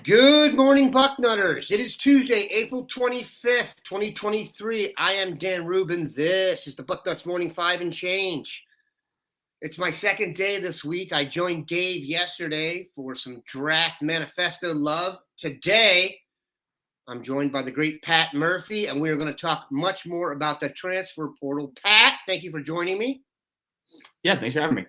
Good morning, Bucknutters. It is Tuesday, April 25th, 2023. I am Dan Rubin. This is the Bucknuts Morning 5 and Change. It's my second day this week. I joined Dave yesterday for some draft manifesto love. Today, I'm joined by the great Pat Murphy, and we are going to talk much more about the transfer portal. Pat, thank you for joining me. Yeah, thanks for having me.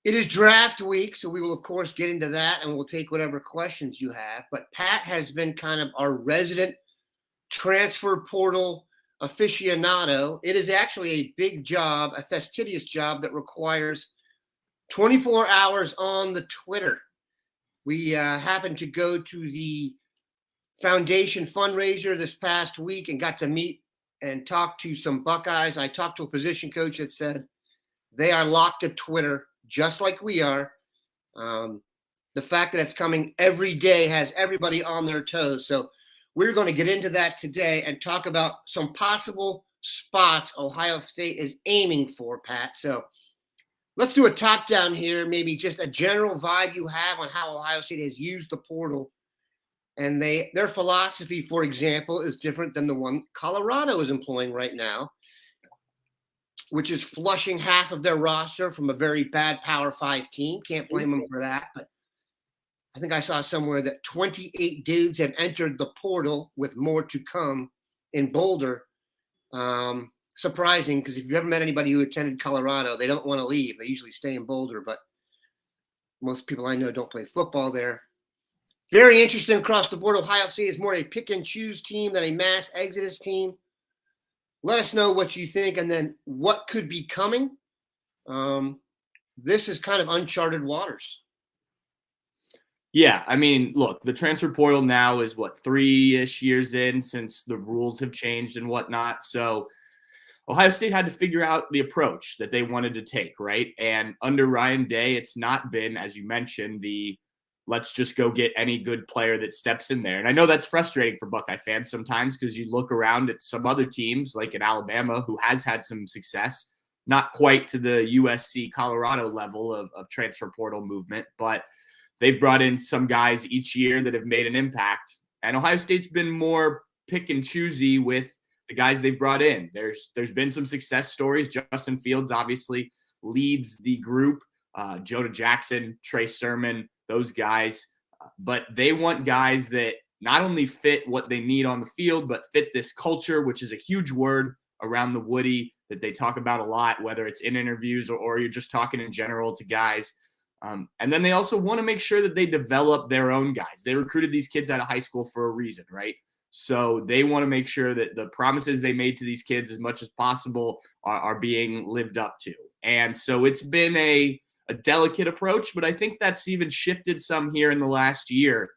It is draft week, so we will, of course, get into that, and we'll take whatever questions you have. But Pat has been kind of our resident transfer portal aficionado. It is actually a big job, a fastidious job that requires 24 hours on the Twitter. We happened to go to the foundation fundraiser this past week and got to meet and talk to some Buckeyes. I talked to a position coach that said they are locked to Twitter, just like we are. The fact that it's coming every day has everybody on their toes. So we're going to get into that today and talk about some possible spots Ohio State is aiming for, Pat. So let's do a top down here, maybe just a general vibe you have on how Ohio State has used the portal. And their philosophy, for example, is different than the one Colorado is employing right now, which is flushing half of their roster from a very bad Power 5 team. Can't blame them for that. But I think I saw somewhere that 28 dudes have entered the portal with more to come in Boulder. Surprising, because if you've ever met anybody who attended Colorado, they don't want to leave. They usually stay in Boulder, but most people I know don't play football there. Very interesting across the board. Ohio State is more a pick and choose team than a mass exodus team. Let us know what you think and then what could be coming. This is kind of uncharted waters. Yeah, I mean, look, the transfer portal now is, 3-ish years in since the rules have changed and whatnot. So Ohio State had to figure out the approach that they wanted to take, right? And under Ryan Day, it's not been, as you mentioned, the let's just go get any good player that steps in there. And I know that's frustrating for Buckeye fans sometimes because you look around at some other teams like in Alabama who has had some success, not quite to the USC Colorado level of transfer portal movement, but they've brought in some guys each year that have made an impact. And Ohio State's been more pick and choosy with the guys they've brought in. There's been some success stories. Justin Fields obviously leads the group. Jonah Jackson, Trey Sermon, those guys, but they want guys that not only fit what they need on the field, but fit this culture, which is a huge word around the Woody that they talk about a lot, whether it's in interviews or you're just talking in general to guys. And then they also want to make sure that they develop their own guys. They recruited these kids out of high school for a reason, right? So they want to make sure that the promises they made to these kids as much as possible are being lived up to. And so it's been a delicate approach, but I think that's even shifted some here in the last year.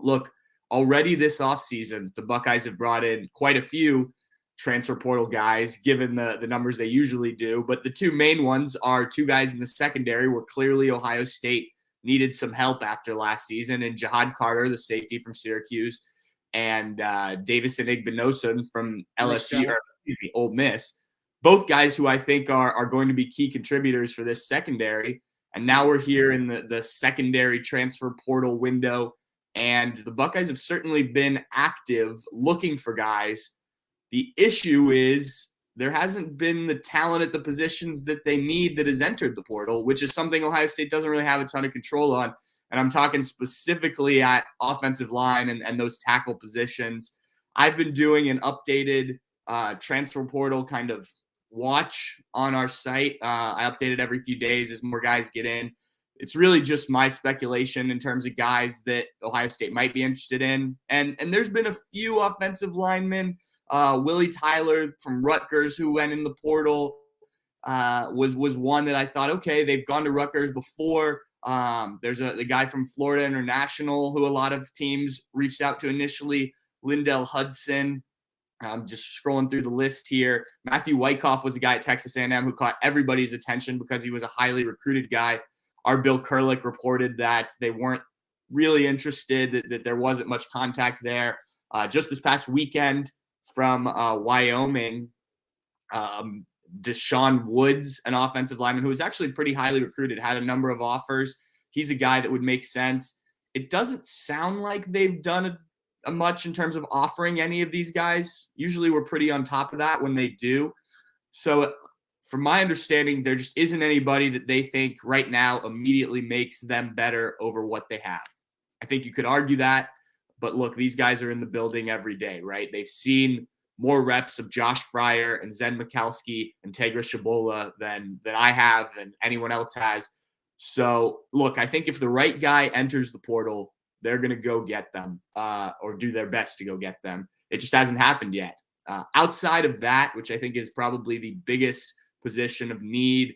Look, already this offseason, the Buckeyes have brought in quite a few transfer portal guys, given the numbers they usually do. But the two main ones are two guys in the secondary where clearly Ohio State needed some help after last season, and Jihad Carter, the safety from Syracuse, and Davison Igbinosun from LSU, or excuse me, Ole Miss. Both guys who I think are going to be key contributors for this secondary. And now we're here in the secondary transfer portal window. And the Buckeyes have certainly been active looking for guys. The issue is there hasn't been the talent at the positions that they need that has entered the portal, which is something Ohio State doesn't really have a ton of control on. And I'm talking specifically at offensive line and those tackle positions. I've been doing an updated transfer portal kind of watch on our site. I update it every few days as more guys get in. It's really just my speculation in terms of guys that Ohio State might be interested in. And there's been a few offensive linemen. Willie Tyler from Rutgers, who went in the portal, was one that I thought, okay, they've gone to Rutgers before. There's the guy from Florida International who a lot of teams reached out to initially, Lindell Hudson. I'm just scrolling through the list here. Matthew Wyckoff was a guy at Texas A&M who caught everybody's attention because he was a highly recruited guy. Our Bill Kurlick reported that they weren't really interested, that there wasn't much contact there. Just this past weekend from Wyoming, Deshaun Woods, an offensive lineman who was actually pretty highly recruited, had a number of offers. He's a guy that would make sense. it doesn't sound like they've done a much in terms of offering any of these guys. Usually we're pretty on top of that when they do. So from my understanding, there just isn't anybody that they think right now immediately makes them better over what they have. I think you could argue that, but look, these guys are in the building every day, right? They've seen more reps of Josh Fryer and Zen Mikalski and Tegra Shabola than I have, than anyone else has. So look, I think if the right guy enters the portal, they're going to go get them or do their best to go get them. It just hasn't happened yet. Outside of that, which I think is probably the biggest position of need,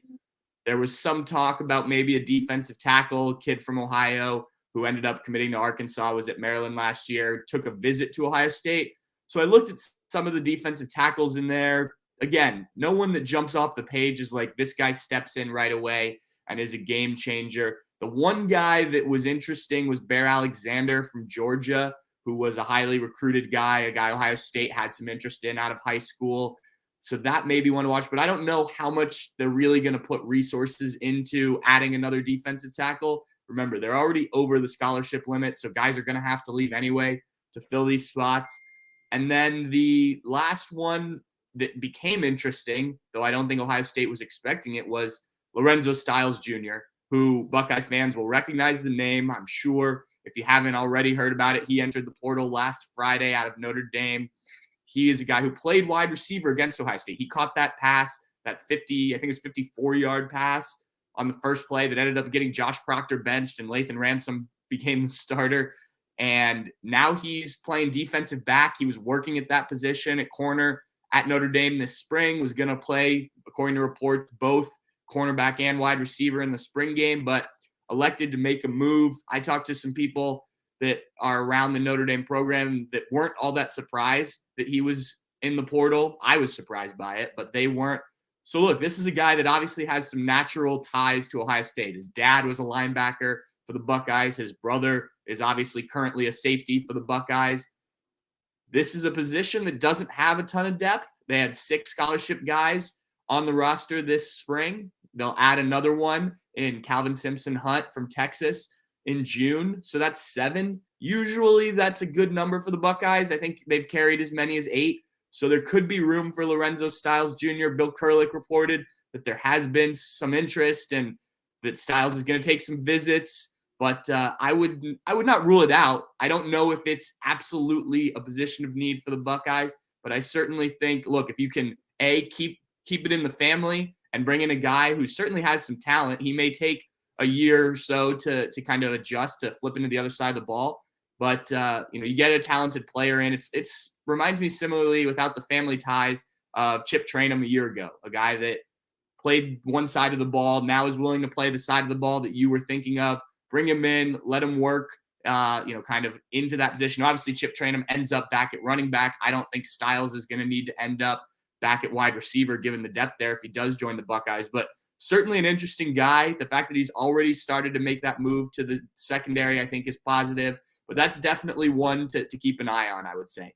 there was some talk about maybe a defensive tackle, kid from Ohio who ended up committing to Arkansas, was at Maryland last year, took a visit to Ohio State. So I looked at some of the defensive tackles in there. Again, no one that jumps off the page is like, this guy steps in right away and is a game changer. The one guy that was interesting was Bear Alexander from Georgia, who was a highly recruited guy, a guy Ohio State had some interest in out of high school. So that may be one to watch, but I don't know how much they're really going to put resources into adding another defensive tackle. Remember, they're already over the scholarship limit, so guys are going to have to leave anyway to fill these spots. And then the last one that became interesting, though I don't think Ohio State was expecting it, was Lorenzo Styles Jr., who Buckeye fans will recognize the name, I'm sure. If you haven't already heard about it, he entered the portal last Friday out of Notre Dame. He is a guy who played wide receiver against Ohio State. He caught that pass, that 50, I think it was 54-yard pass on the first play that ended up getting Josh Proctor benched and Lathan Ransom became the starter. And now he's playing defensive back. He was working at that position at corner at Notre Dame this spring, was going to play, according to reports, both cornerback and wide receiver in the spring game, but elected to make a move. I talked to some people that are around the Notre Dame program that weren't all that surprised that he was in the portal. I was surprised by it, but they weren't. So look, this is a guy that obviously has some natural ties to Ohio State. His dad was a linebacker for the Buckeyes. His brother is obviously currently a safety for the Buckeyes. This is a position that doesn't have a ton of depth. They had 6 scholarship guys on the roster this spring. They'll add another one in Calvin Simpson Hunt from Texas in June. So that's 7. Usually that's a good number for the Buckeyes. I think they've carried as many as 8. So there could be room for Lorenzo Styles Jr. Bill Kurlick reported that there has been some interest and that Styles is going to take some visits. But I would not rule it out. I don't know if it's absolutely a position of need for the Buckeyes, but I certainly think, look, if you can, keep it in the family and bring in a guy who certainly has some talent. He may take a year or so to kind of adjust to flip into the other side of the ball. But, you get a talented player in. It's reminds me similarly, without the family ties, of Chip Trainum a year ago, a guy that played one side of the ball, now is willing to play the side of the ball that you were thinking of. Bring him in, let him work, kind of into that position. Obviously, Chip Trainum ends up back at running back. I don't think Styles is going to need to end up back at wide receiver, given the depth there if he does join the Buckeyes. But certainly an interesting guy. The fact that he's already started to make that move to the secondary, I think, is positive. But that's definitely one to keep an eye on, I would say.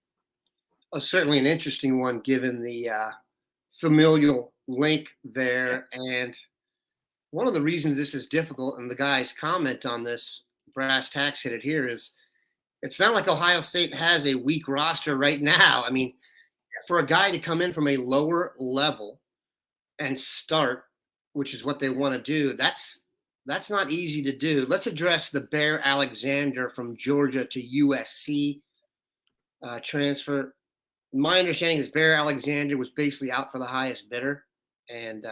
Certainly an interesting one, given the familial link there. And one of the reasons this is difficult, and the guys comment on this, brass tacks hit it here, is it's not like Ohio State has a weak roster right now. I mean, for a guy to come in from a lower level and start, which is what they want to do, that's not easy to do. Let's address the Bear Alexander from Georgia to USC transfer. My understanding is Bear Alexander was basically out for the highest bidder and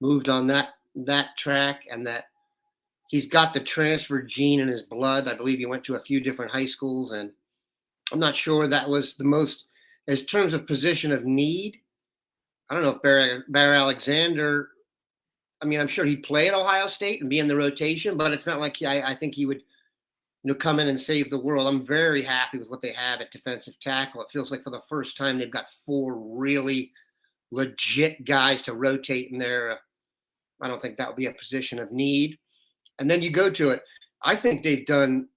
moved on that track, and that he's got the transfer gene in his blood. I believe he went to a few different high schools, and I'm not sure that was the most, in terms of position of need. I don't know if Bear Alexander, I mean, I'm sure he'd play at Ohio State and be in the rotation, but it's not like I think he would come in and save the world. I'm very happy with what they have at defensive tackle. It feels like for the first time they've got 4 really legit guys to rotate in there. I don't think that would be a position of need. And then you go to it. I think they've done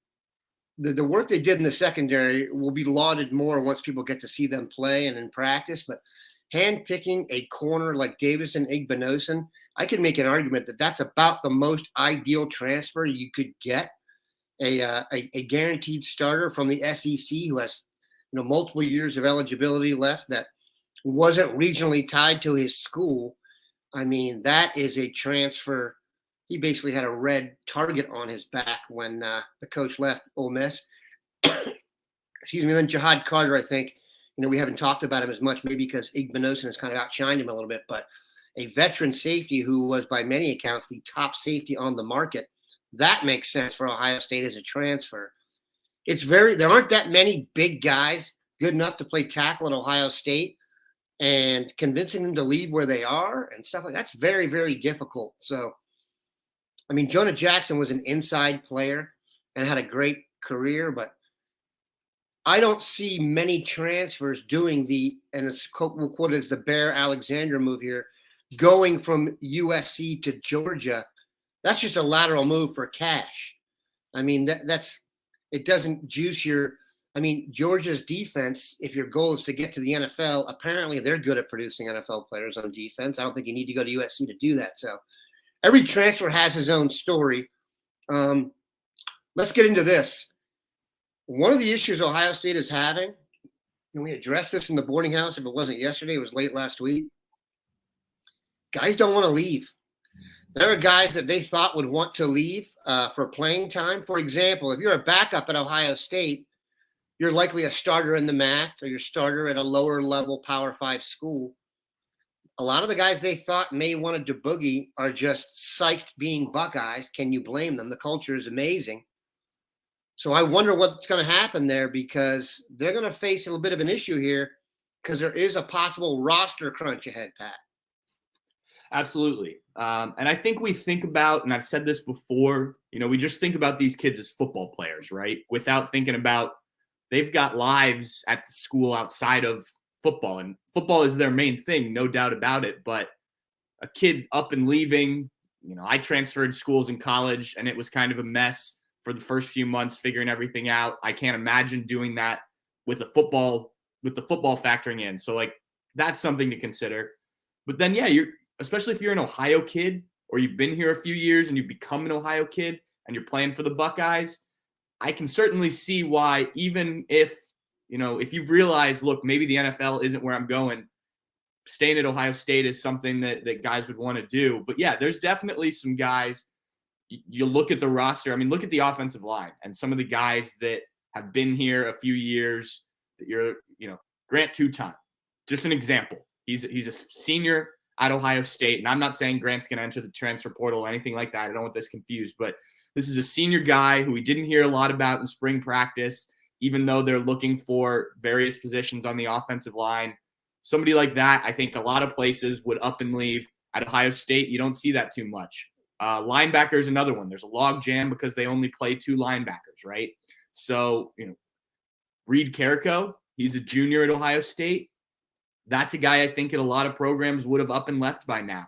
the work they did in the secondary will be lauded more once people get to see them play and in practice. But handpicking a corner like Davison Igbinosun, I could make an argument that that's about the most ideal transfer you could get. a guaranteed starter from the SEC who has multiple years of eligibility left that wasn't regionally tied to his school. I mean, that is a transfer. He basically had a red target on his back when the coach left Ole Miss. Excuse me. Then Jihad Carter, I think, we haven't talked about him as much, maybe because Igbinosun has kind of outshined him a little bit, but a veteran safety who was by many accounts the top safety on the market. That makes sense for Ohio State as a transfer. There aren't that many big guys good enough to play tackle at Ohio State, and convincing them to leave where they are and stuff like that's very, very difficult. So, I mean, Jonah Jackson was an inside player and had a great career, but I don't see many transfers doing and we'll quote it as the Bear Alexander move here, going from USC to Georgia. That's just a lateral move for cash. I mean, it doesn't juice Georgia's defense, if your goal is to get to the NFL, apparently they're good at producing NFL players on defense. I don't think you need to go to USC to do that. So every transfer has his own story. Let's get into this. One of the issues Ohio State is having, and we addressed this in the boarding house, if it wasn't yesterday, it was late last week. Guys don't want to leave. There are guys that they thought would want to leave for playing time. For example, if you're a backup at Ohio State, you're likely a starter in the MAC or your starter at a lower level Power 5 school. A lot of the guys they thought may wanted to boogie are just psyched being Buckeyes. Can you blame them? The culture is amazing. So I wonder what's going to happen there, because they're going to face a little bit of an issue here because there is a possible roster crunch ahead, Pat. Absolutely. And I think we think about, and I've said this before, we just think about these kids as football players, right? Without thinking about they've got lives at the school outside of football, and football is their main thing, no doubt about it. But a kid up and leaving, I transferred schools in college and it was kind of a mess for the first few months, figuring everything out. I can't imagine doing that with the football factoring in. So that's something to consider. But then, especially if you're an Ohio kid or you've been here a few years and you've become an Ohio kid and you're playing for the Buckeyes, I can certainly see why, even if you've realized, look, maybe the NFL isn't where I'm going, staying at Ohio State is something that guys would want to do. But yeah, there's definitely some guys. You look at the roster. I mean, look at the offensive line and some of the guys that have been here a few years that Grant Tuton, just an example. He's a senior at Ohio State. And I'm not saying Grant's going to enter the transfer portal or anything like that. I don't want this confused, but this is a senior guy who we didn't hear a lot about in spring practice, even though they're looking for various positions on the offensive line. Somebody like that, I think a lot of places would up and leave. At Ohio State, you don't see that too much. Linebacker is another one. There's a log jam because they only play 2 linebackers, right? So, Reed Carrico, he's a junior at Ohio State. That's a guy I think in a lot of programs would have up and left by now.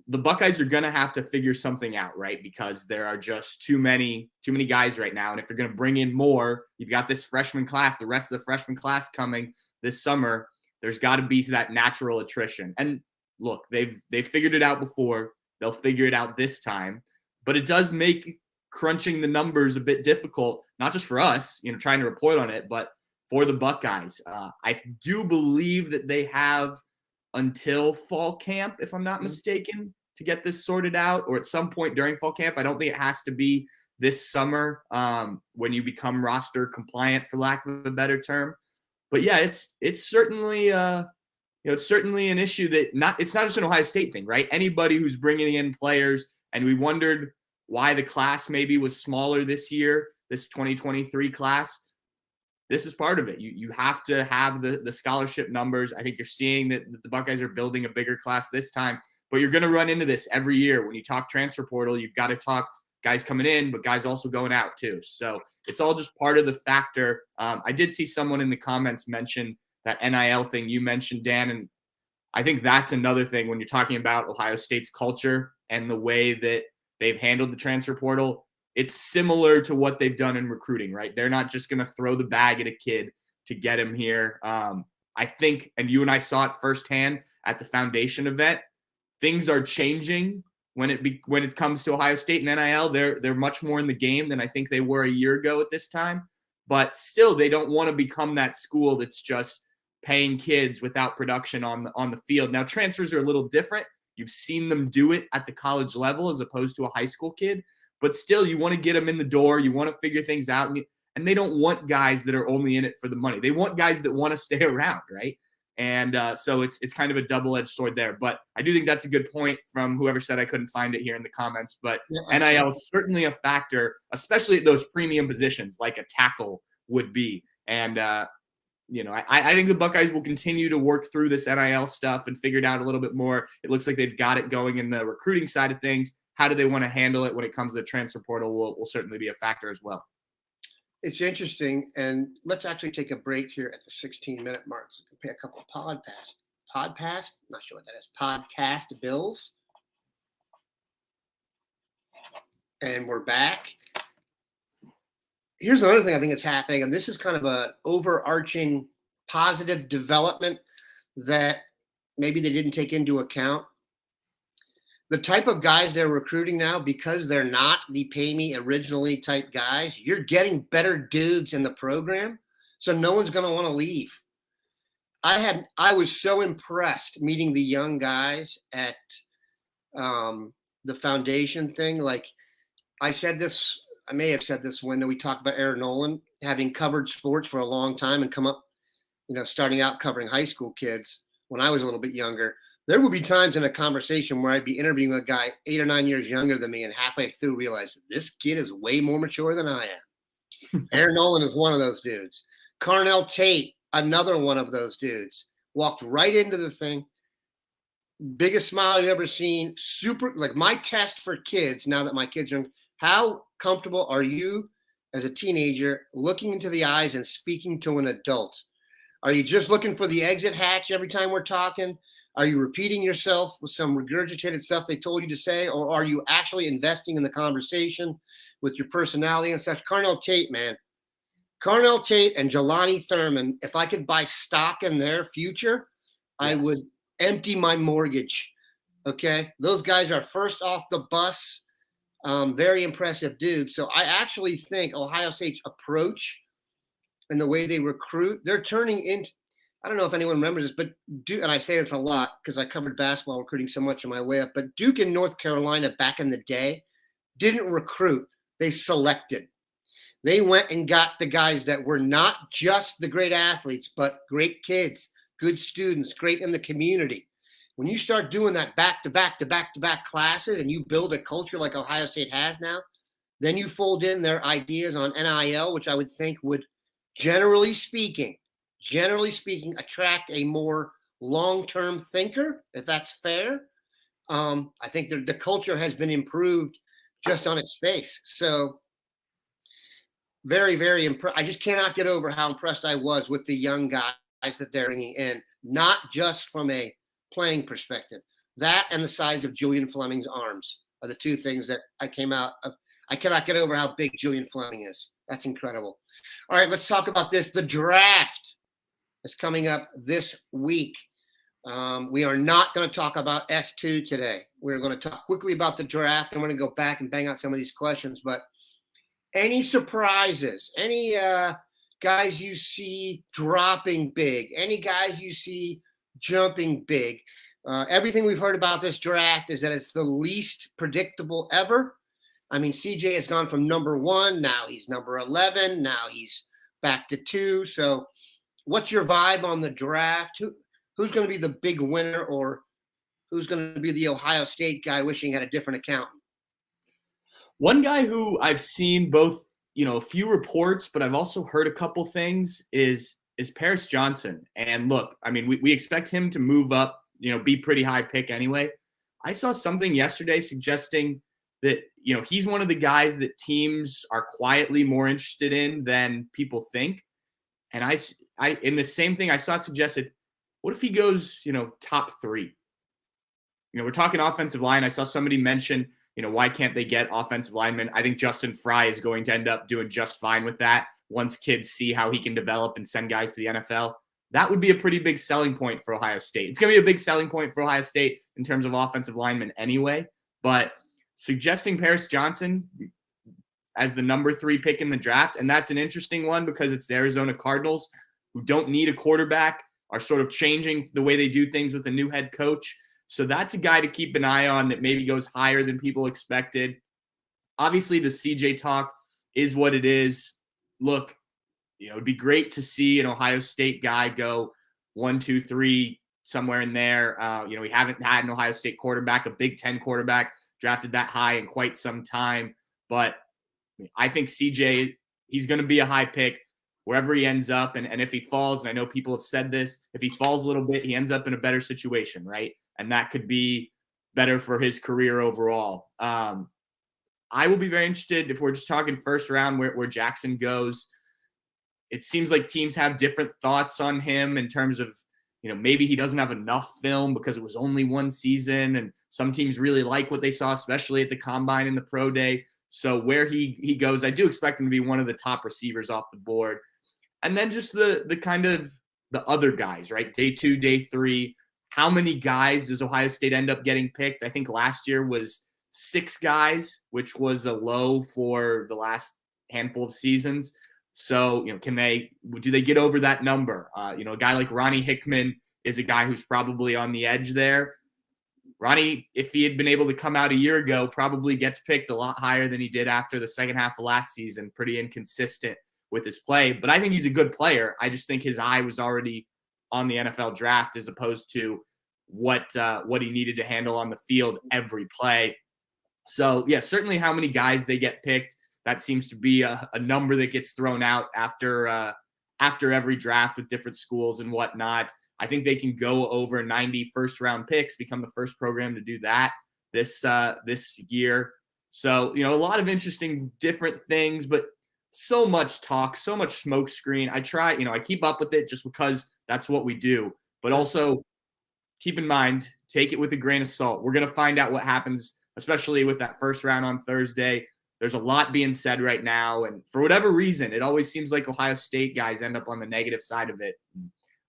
The Buckeyes are going to have to figure something out, right? Because there are just too many guys right now. And if you're going to bring in more, you've got this freshman class, the rest of the freshman class coming this summer, there's got to be that natural attrition. And look, they've figured it out before. They'll figure it out this time. But it does make crunching the numbers a bit difficult, not just for us, trying to report on it, but for the Buckeyes. I do believe that they have until fall camp, if I'm not mistaken, to get this sorted out, or at some point during fall camp. I don't think it has to be this summer when you become roster compliant, for lack of a better term. But yeah, it's certainly it's certainly an issue that it's not just an Ohio State thing, right? Anybody who's bringing in players, and we wondered why the class maybe was smaller this year, this 2023 class. This is part of it. You have to have the scholarship numbers. I think you're seeing that the Buckeyes are building a bigger class this time, but you're going to run into this every year. When you talk transfer portal, you've got to talk guys coming in, but guys also going out too. So it's all just part of the factor. I did see someone in the comments mention that NIL thing you mentioned, Dan, and I think that's another thing when you're talking about Ohio State's culture and the way that they've handled the transfer portal. It's similar to what they've done in recruiting, right? They're not just going to throw the bag at a kid to get him here. I think, and you and I saw it firsthand at the foundation event, things are changing when it comes to Ohio State and NIL, they're much more in the game than I think they were a year ago at this time. But still, they don't want to become that school that's just paying kids without production on the field. Now, transfers are a little different. You've seen them do it at the college level as opposed to a high school kid. But still, you want to get them in the door. You want to figure things out. And they don't want guys that are only in it for the money. They want guys that want to stay around, right? And so it's kind of a double-edged sword there. But I do think that's a good point from whoever said I couldn't find it here in the comments. But yeah, NIL is certainly a factor, especially at those premium positions like a tackle would be. And, I think the Buckeyes will continue to work through this NIL stuff and figure it out a little bit more. It looks like they've got it going in the recruiting side of things. How do they want to handle it when it comes to the transfer portal will certainly be a factor as well. It's interesting, and let's actually take a break here at the 16-minute mark. So we can pay a couple of podcast, not sure what that is, podcast bills. And we're back. Here's another thing I think is happening, and this is kind of an overarching positive development that maybe they didn't take into account. The type of guys they're recruiting now, because they're not the pay me originally type guys, you're getting better dudes in the program, so no one's going to want to leave. I was so impressed meeting the young guys at the foundation thing. Like I may have said this when we talked about Aaron Nolan having covered sports for a long time and come up, starting out covering high school kids when I was a little bit younger. There would be times in a conversation where I'd be interviewing a guy 8 or 9 years younger than me and halfway through realize this kid is way more mature than I am. Aaron Nolan is one of those dudes. Carnell Tate, another one of those dudes. Walked right into the thing. Biggest smile you've ever seen. Super, like my test for kids, now that my kids are, how comfortable are you as a teenager looking into the eyes and speaking to an adult? Are you just looking for the exit hatch every time we're talking? Are you repeating yourself with some regurgitated stuff they told you to say? Or are you actually investing in the conversation with your personality and such? Carnell Tate, man. Carnell Tate and Jelani Thurman, if I could buy stock in their future, yes, I would empty my mortgage. Okay? Those guys are first off the bus. Very impressive dudes. So I actually think Ohio State's approach and the way they recruit, they're turning into, I don't know if anyone remembers this, but Duke, and I say this a lot because I covered basketball recruiting so much on my way up, but Duke and North Carolina back in the day didn't recruit. They selected. They went and got the guys that were not just the great athletes, but great kids, good students, great in the community. When you start doing that back-to-back classes and you build a culture like Ohio State has now, then you fold in their ideas on NIL, which I would think would, generally speaking, attract a more long-term thinker, if that's fair. I think the culture has been improved just on its face. So very, very impressed. I just cannot get over how impressed I was with the young guys that they're bringing in, not just from a playing perspective. That and the size of Julian Fleming's arms are the two things that I came out of. I cannot get over how big Julian Fleming is. That's incredible. All right, let's talk about this. The draft is coming up this week. We are not going to talk about S2 today. We're going to talk quickly about the draft. I'm going to go back and bang out some of these questions. But any surprises? Any guys you see dropping big? Any guys you see jumping big? Everything we've heard about this draft is that it's the least predictable ever. I mean, CJ has gone from number 1. Now he's number 11. Now he's back to 2. So what's your vibe on the draft? Who's going to be the big winner, or who's going to be the Ohio State guy wishing he had a different account? One guy who I've seen both, a few reports, but I've also heard a couple things is Paris Johnson. And look, I mean, we expect him to move up, be pretty high pick anyway. I saw something yesterday suggesting that, he's one of the guys that teams are quietly more interested in than people think. And I in the same thing, I saw it suggested, what if he goes, top 3? We're talking offensive line. I saw somebody mention, why can't they get offensive linemen? I think Justin Fry is going to end up doing just fine with that once kids see how he can develop and send guys to the NFL. That would be a pretty big selling point for Ohio State. It's going to be a big selling point for Ohio State in terms of offensive linemen anyway. but suggesting Paris Johnson as the number 3 pick in the draft, and that's an interesting one because it's the Arizona Cardinals, who don't need a quarterback, are sort of changing the way they do things with a new head coach. So that's a guy to keep an eye on that maybe goes higher than people expected. Obviously, the CJ talk is what it is. Look, it'd be great to see an Ohio State guy go 1, 2, 3, somewhere in there. We haven't had an Ohio State quarterback, a Big Ten quarterback, drafted that high in quite some time. But I think CJ, he's going to be a high pick wherever he ends up. And if he falls, and I know people have said this, if he falls a little bit, he ends up in a better situation, right? And that could be better for his career overall. I will be very interested if we're just talking first round where Jackson goes. It seems like teams have different thoughts on him in terms of, maybe he doesn't have enough film because it was only one season. And some teams really like what they saw, especially at the combine and the pro day. So where he goes, I do expect him to be one of the top receivers off the board. And then just the kind of the other guys, right? Day 2, day 3. How many guys does Ohio State end up getting picked? I think last year was 6 guys, which was a low for the last handful of seasons. So, do they get over that number? A guy like Ronnie Hickman is a guy who's probably on the edge there. Ronnie, if he had been able to come out a year ago, probably gets picked a lot higher than he did after the second half of last season. Pretty inconsistent with his play, but I think he's a good player. I just think his eye was already on the NFL draft as opposed to what he needed to handle on the field every play. So, yeah, certainly how many guys they get picked, that seems to be a number that gets thrown out after every draft with different schools and whatnot. I think they can go over 90 first-round picks, become the first program to do that this year. So, a lot of interesting different things, but so much talk, so much smoke screen. I try, I keep up with it just because that's what we do. But also keep in mind, take it with a grain of salt. We're going to find out what happens, especially with that first round on Thursday. There's a lot being said right now. And for whatever reason, it always seems like Ohio State guys end up on the negative side of it.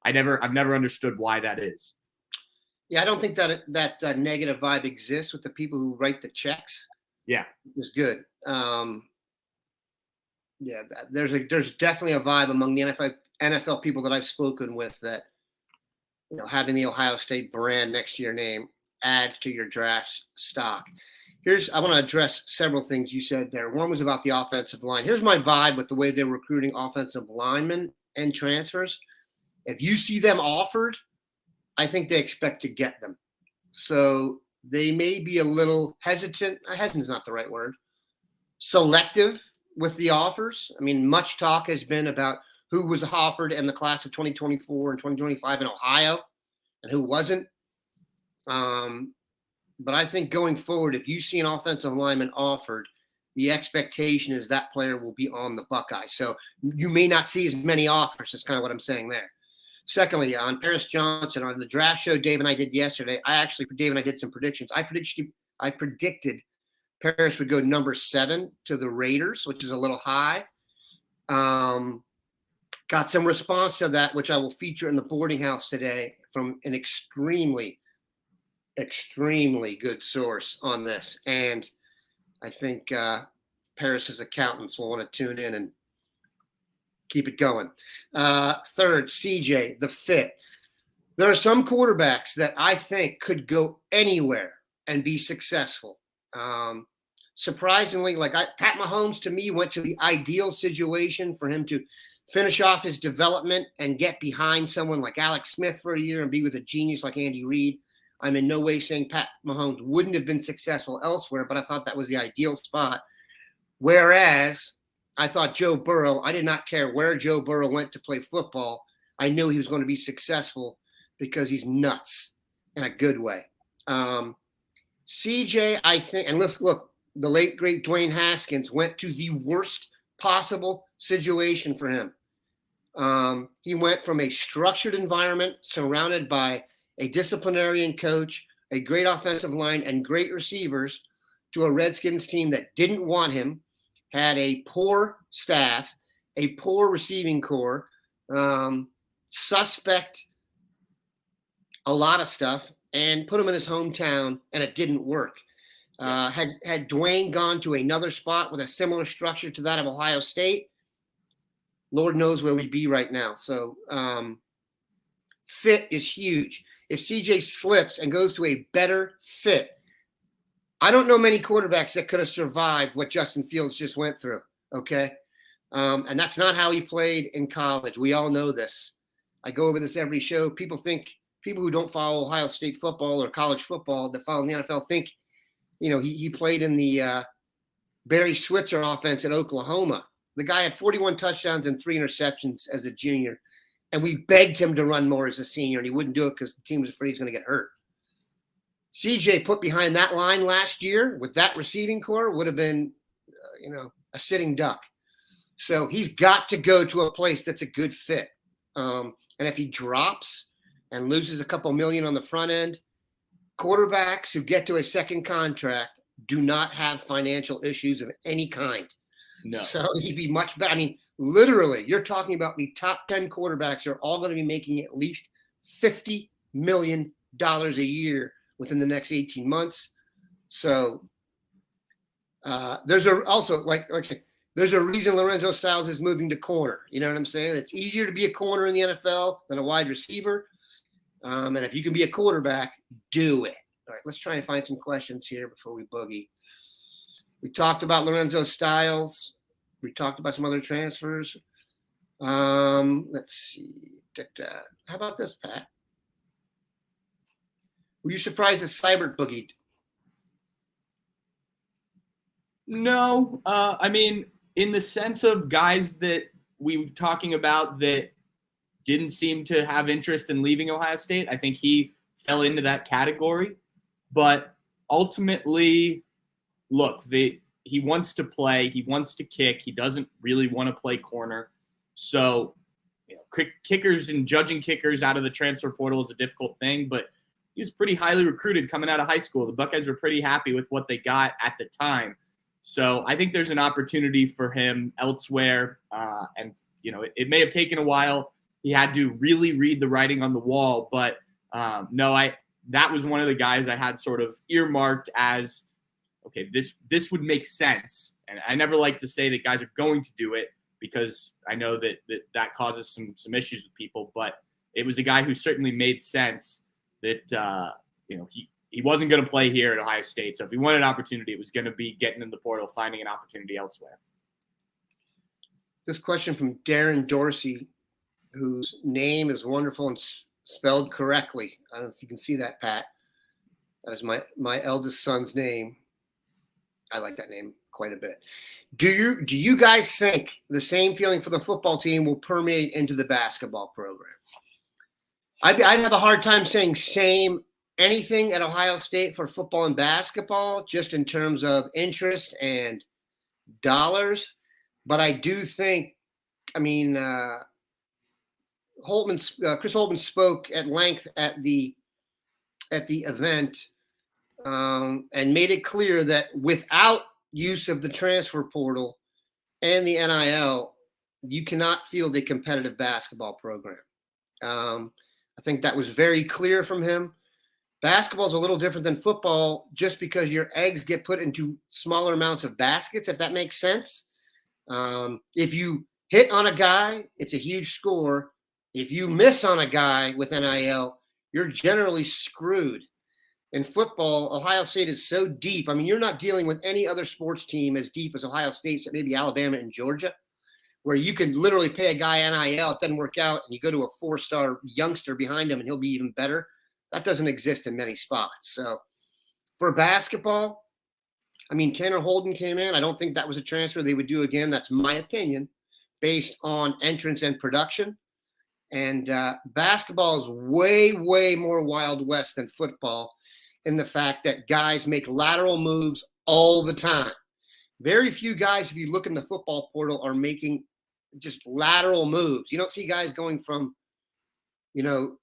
I've never understood why that is. Yeah, I don't think that negative vibe exists with the people who write the checks. Yeah. It's good. There's definitely a vibe among the NFL people that I've spoken with that, having the Ohio State brand next to your name adds to your draft stock. I want to address several things you said there. One was about the offensive line. Here's my vibe with the way they're recruiting offensive linemen and transfers. If you see them offered, I think they expect to get them. So they may be a little hesitant. Hesitant is not the right word. Selective with the offers. I mean, much talk has been about who was offered in the class of 2024 and 2025 in Ohio and who wasn't. But I think going forward, if you see an offensive lineman offered, the expectation is that player will be on the Buckeye. So you may not see as many offers. That's kind of what I'm saying there. Secondly, on Paris Johnson, on the draft show Dave and I did yesterday, Dave and I did some predictions. I predicted Paris would go number 7 to the Raiders, which is a little high. Got some response to that, which I will feature in the boarding house today from an extremely good source on this. And I think Paris's accountants will want to tune in and keep it going. Third, CJ, the fit. There are some quarterbacks that I think could go anywhere and be successful. Surprisingly, Pat Mahomes to me went to the ideal situation for him to finish off his development and get behind someone like Alex Smith for a year and be with a genius like Andy Reid. I'm in no way saying Pat Mahomes wouldn't have been successful elsewhere, but I thought that was the ideal spot. Whereas I thought Joe Burrow, I did not care where Joe Burrow went to play football. I knew he was going to be successful because he's nuts in a good way. CJ, I think, and let's look, the late, great Dwayne Haskins went to the worst possible situation for him. He went from a structured environment surrounded by a disciplinarian coach, a great offensive line, and great receivers to a Redskins team that didn't want him, had a poor staff, a poor receiving core, suspect a lot of stuff, and put him in his hometown, and it didn't work. Had Dwayne gone to another spot with a similar structure to that of Ohio State, Lord knows where we'd be right now. So fit is huge. If CJ slips and goes to a better fit, I don't know many quarterbacks that could have survived what Justin Fields just went through. Okay. And that's not how he played in college. We all know this. I go over this every show. People who don't follow Ohio State football or college football that follow the NFL think, he played in the Barry Switzer offense at Oklahoma. The guy had 41 touchdowns and 3 interceptions as a junior. And we begged him to run more as a senior, and he wouldn't do it because the team was afraid he's going to get hurt. CJ put behind that line last year with that receiving core would have been, a sitting duck. So he's got to go to a place that's a good fit. And if he drops and loses a couple million on the front end, quarterbacks who get to a second contract do not have financial issues of any kind. No. So he'd be much better. I mean, literally, you're talking about the top 10 quarterbacks are all going to be making at least $50 million a year within the next 18 months. So there's there's a reason Lorenzo Styles is moving to corner. You know what I'm saying? It's easier to be a corner in the NFL than a wide receiver. And if you can be a quarterback, do it. All right, let's try and find some questions here before we boogie. We talked about Lorenzo Styles. We talked about some other transfers. Let's see. How about this, Pat? Were you surprised that Seibert boogied? No. I mean, in the sense of guys that we were talking about that didn't seem to have interest in leaving Ohio State, I think he fell into that category. But ultimately, look, he wants to play. He wants to kick. He doesn't really want to play corner. So, kickers and judging kickers out of the transfer portal is a difficult thing, but he was pretty highly recruited coming out of high school. The Buckeyes were pretty happy with what they got at the time. So I think there's an opportunity for him elsewhere. And, it may have taken a while. He had to really read the writing on the wall. But, that was one of the guys I had sort of earmarked as, okay, this would make sense. And I never like to say that guys are going to do it because I know that causes some issues with people. But it was a guy who certainly made sense that, he wasn't going to play here at Ohio State. So if he wanted an opportunity, it was going to be getting in the portal, finding an opportunity elsewhere. This question from Darren Dorsey, whose name is wonderful and spelled correctly. I don't know if you can see that, Pat. That is my eldest son's name. I like that name quite a bit. Do you guys think the same feeling for the football team will permeate into the basketball program? I'd have a hard time saying anything at Ohio State for football and basketball, just in terms of interest and dollars. But I do think, Chris Holtman spoke at length at the event and made it clear that without use of the transfer portal and the NIL, you cannot field a competitive basketball program. I think that was very clear from him. Basketball is a little different than football just because your eggs get put into smaller amounts of baskets, if that makes sense. If you hit on a guy, it's a huge score. If you miss on a guy with NIL, you're generally screwed. In football, Ohio State is so deep. You're not dealing with any other sports team as deep as Ohio State, except maybe Alabama and Georgia, where you could literally pay a guy NIL, it doesn't work out, and you go to a 4-star youngster behind him and he'll be even better. That doesn't exist in many spots. So for basketball, Tanner Holden came in. I don't think that was a transfer they would do again. That's my opinion based on entrance and production. And basketball is way, way more Wild West than football in the fact that guys make lateral moves all the time. Very few guys, if you look in the football portal, are making just lateral moves. You don't see guys going from,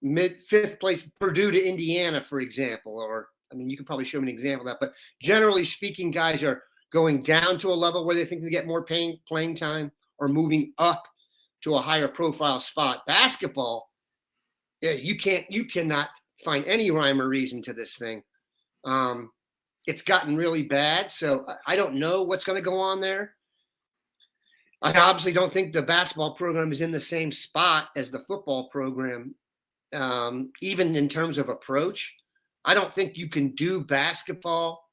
mid-fifth place Purdue to Indiana, for example, or, you could probably show me an example of that. But generally speaking, guys are going down to a level where they think they get more playing time or moving up to a higher profile spot. Basketball, you cannot find any rhyme or reason to this thing. it's gotten really bad. So I don't know what's going to go on there. I obviously don't think the basketball program is in the same spot as the football program, even in terms of approach. I don't think you can do basketball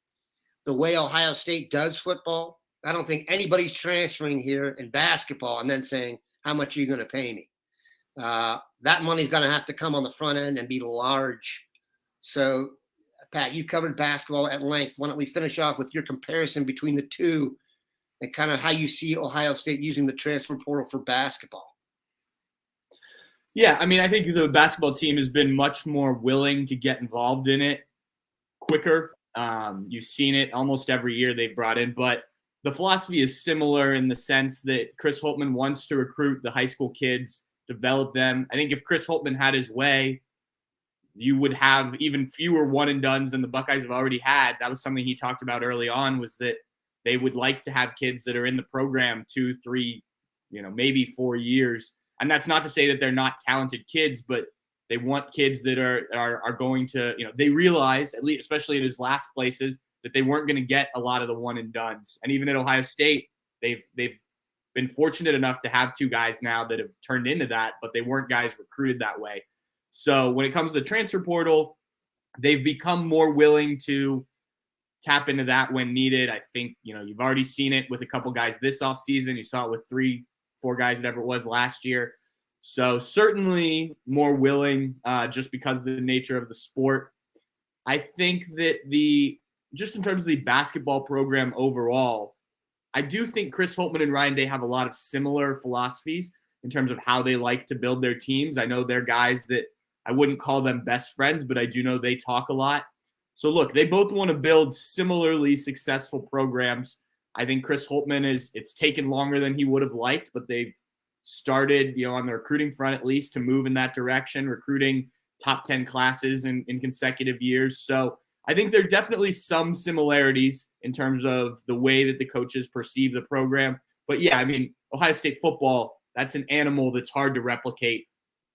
the way Ohio State does football. I don't think anybody's transferring here in basketball and then saying, how much are you going to pay me? That money's going to have to come on the front end and be large. So, Pat, you covered basketball at length. Why don't we finish off with your comparison between the two and kind of how you see Ohio State using the transfer portal for basketball? Yeah, I mean, I think the basketball team has been much more willing to get involved in it quicker. You've seen it almost every year they've brought in, but the philosophy is similar in the sense that Chris Holtmann wants to recruit the high school kids, develop them. I think if Chris Holtmann had his way, you would have even fewer one and dones than the Buckeyes have already had. That was something he talked about early on, was that they would like to have kids that are in the program 2, 3, maybe 4 years. And that's not to say that they're not talented kids, but they want kids that are going to, they realize, at least especially in his last places, that they weren't going to get a lot of the one and dones. And even at Ohio State, they've been fortunate enough to have 2 guys now that have turned into that, but they weren't guys recruited that way. So when it comes to the transfer portal, they've become more willing to tap into that when needed. I think, you've already seen it with a couple guys this offseason. You saw it with 3, 4 guys, whatever it was last year. So certainly more willing just because of the nature of the sport. I think that just in terms of the basketball program overall, I do think Chris Holtmann and Ryan Day have a lot of similar philosophies in terms of how they like to build their teams. I know they're guys that I wouldn't call them best friends, but I do know they talk a lot. So look, they both want to build similarly successful programs. I think Chris Holtmann it's taken longer than he would have liked, but they've started, on the recruiting front at least, to move in that direction, recruiting top 10 classes in consecutive years. So I think there are definitely some similarities in terms of the way that the coaches perceive the program. But yeah, I mean, Ohio State football, that's an animal that's hard to replicate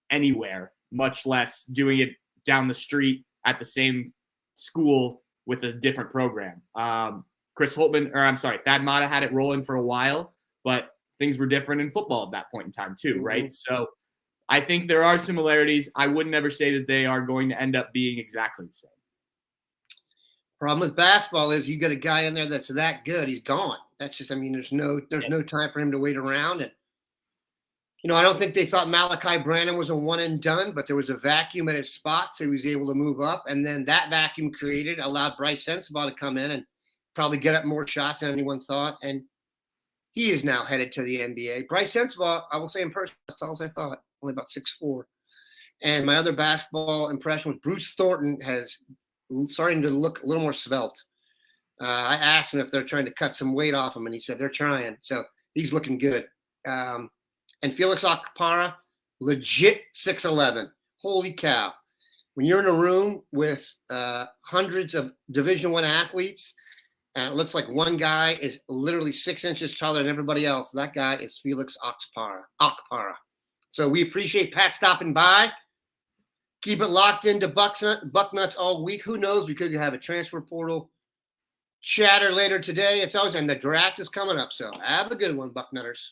anywhere, much less doing it down the street at the same school with a different program. Thad Matta had it rolling for a while, but things were different in football at that point in time too, right? So I think there are similarities. I would never say that they are going to end up being exactly the same. Problem with basketball is you get a guy in there that's that good, he's gone. That's just, there's no time for him to wait around. And, I don't think they thought Malachi Branham was a one and done, but there was a vacuum at his spot, so he was able to move up. And then that vacuum allowed Bryce Sensabaugh to come in and probably get up more shots than anyone thought. And he is now headed to the NBA. Bryce Sensabaugh, I will say in person, as tall as I thought, only about 6'4". And my other basketball impression was Bruce Thornton has starting to look a little more svelte. I asked him if they're trying to cut some weight off him, and he said they're trying. So he's looking good. And Felix Akpara, legit 6'11". Holy cow. When you're in a room with hundreds of Division I athletes, and it looks like one guy is literally 6 inches taller than everybody else, that guy is Felix Akpara. So we appreciate Pat stopping by. Keep it locked into Bucknuts all week. Who knows? We could have a transfer portal chatter later today. And the draft is coming up. So have a good one, Bucknutters.